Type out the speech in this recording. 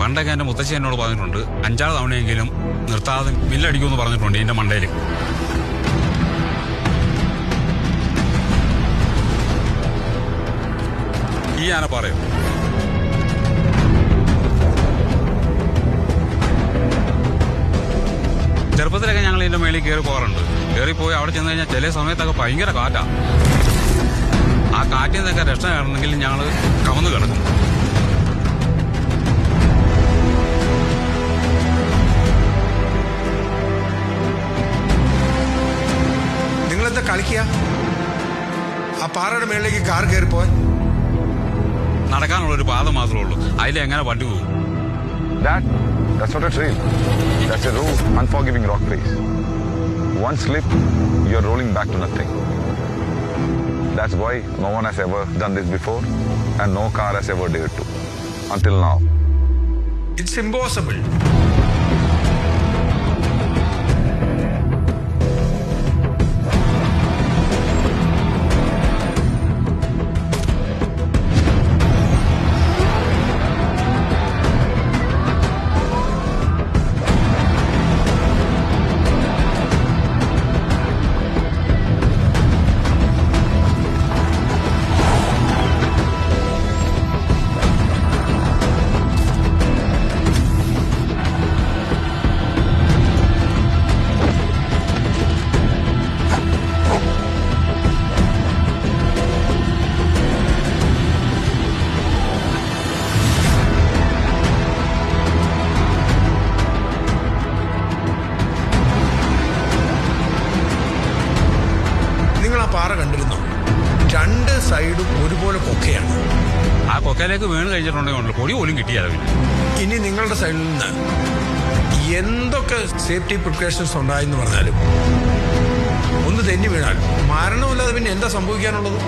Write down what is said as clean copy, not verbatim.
പണ്ടൊക്കെ എൻ്റെ മുത്തശ്ശി എന്നോട് പറഞ്ഞിട്ടുണ്ട് 5-6 തവണയെങ്കിലും നിർത്താതെ മില്ലടിക്കുമെന്ന് പറഞ്ഞിട്ടുണ്ട് ഇതിന്റെ മണ്ടയിൽ. ഈ ആന പറയും. ചെറുപ്പത്തിലൊക്കെ ഞങ്ങൾ ഇതിന്റെ മേളിൽ കയറി പോകാറുണ്ട്. കയറിപ്പോയി അവിടെ ചെന്ന് കഴിഞ്ഞാൽ ചില സമയത്തൊക്കെ ഭയങ്കര കാറ്റാ. ആ കാറ്റിൽ നിന്നൊക്കെ രക്ഷ കാണണമെങ്കിൽ ഞങ്ങൾ കമന്ന് കിടക്കും. നിങ്ങളെന്താ കളിക്കുക? ആ പാറയുടെ മേളിലേക്ക് കാർ കയറിപ്പോയി. നടക്കാനുള്ളൊരു പാത മാത്രമേ ഉള്ളൂ. അതിലെങ്ങനെ വണ്ടി പോകും? That's not a trail. That's a raw, unforgiving rock face. One slip, you're rolling back to nothing. That's why no one has ever done this before and no car has ever dared to. Until now. It's impossible. പാറ കണ്ടിരുന്നു. 2 സൈഡും ഒരുപോലെ കൊക്കയാണ്. ആ കൊക്കയിലേക്ക് വീണ് കഴിച്ചിട്ടുണ്ടെങ്കിൽ പൊടി പോലും കിട്ടിയാലോ. ഇനി നിങ്ങളുടെ സൈഡിൽ നിന്ന് എന്തൊക്കെ സേഫ്റ്റി പ്രിക്കോഷൻസ് ഉണ്ടായെന്ന് പറഞ്ഞാലും ഒന്ന് തെന്നി വീണാൽ മരണമില്ലാതെ പിന്നെ എന്താ സംഭവിക്കാനുള്ളത്?